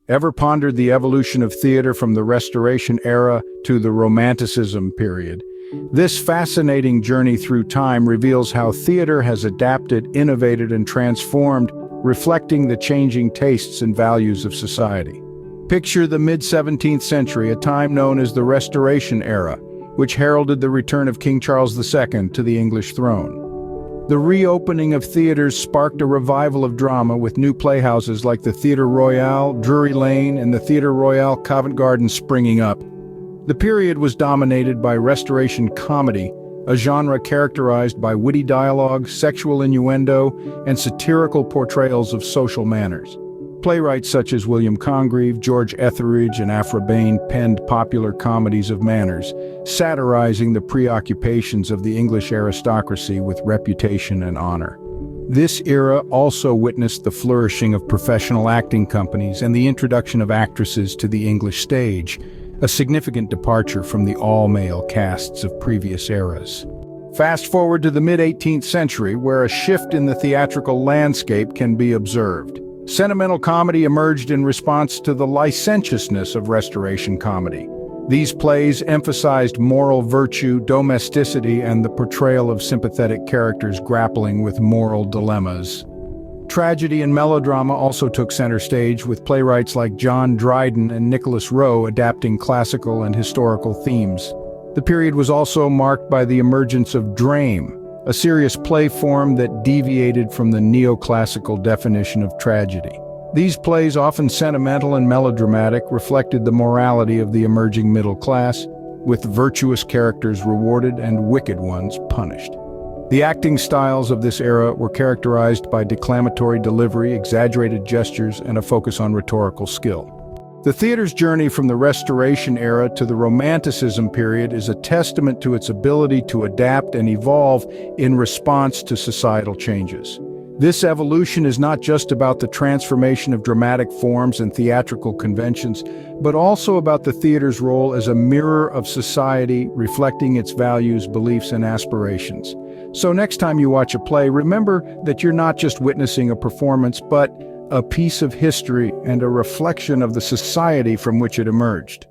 Ever pondered the evolution of theater from the Restoration era to the Romanticism period? This fascinating journey through time reveals how theater has adapted, innovated, and transformed, reflecting the changing tastes and values of society. Picture the mid-17th century, a time known as the Restoration era, which heralded the return of King Charles II to the English throne. The reopening of theaters sparked a revival of drama with new playhouses like the Theatre Royal, Drury Lane, and the Theatre Royal Covent Garden springing up. The period was dominated by Restoration comedy, a genre characterized by witty dialogue, sexual innuendo, and satirical portrayals of social manners. Playwrights such as William Congreve, George Etheridge, and Aphra Behn penned popular comedies of manners, satirizing the preoccupations of the English aristocracy with reputation and honor. This era also witnessed the flourishing of professional acting companies and the introduction of actresses to the English stage, a significant departure from the all-male casts of previous eras. Fast forward to the mid-18th century, where a shift in the theatrical landscape can be observed. Sentimental comedy emerged in response to the licentiousness of Restoration comedy. These plays emphasized moral virtue, domesticity, and the portrayal of sympathetic characters grappling with moral dilemmas. Tragedy and melodrama also took center stage, with playwrights like John Dryden and Nicholas Rowe adapting classical and historical themes. The period was also marked by the emergence of drame, a serious play form that deviated from the neoclassical definition of tragedy. These plays, often sentimental and melodramatic, reflected the morality of the emerging middle class, with virtuous characters rewarded and wicked ones punished. The acting styles of this era were characterized by declamatory delivery, exaggerated gestures, and a focus on rhetorical skill. The theater's journey from the Restoration era to the Romanticism period is a testament to its ability to adapt and evolve in response to societal changes. This evolution is not just about the transformation of dramatic forms and theatrical conventions, but also about the theater's role as a mirror of society, reflecting its values, beliefs, and aspirations. So next time you watch a play, remember that you're not just witnessing a performance, but a piece of history and a reflection of the society from which it emerged.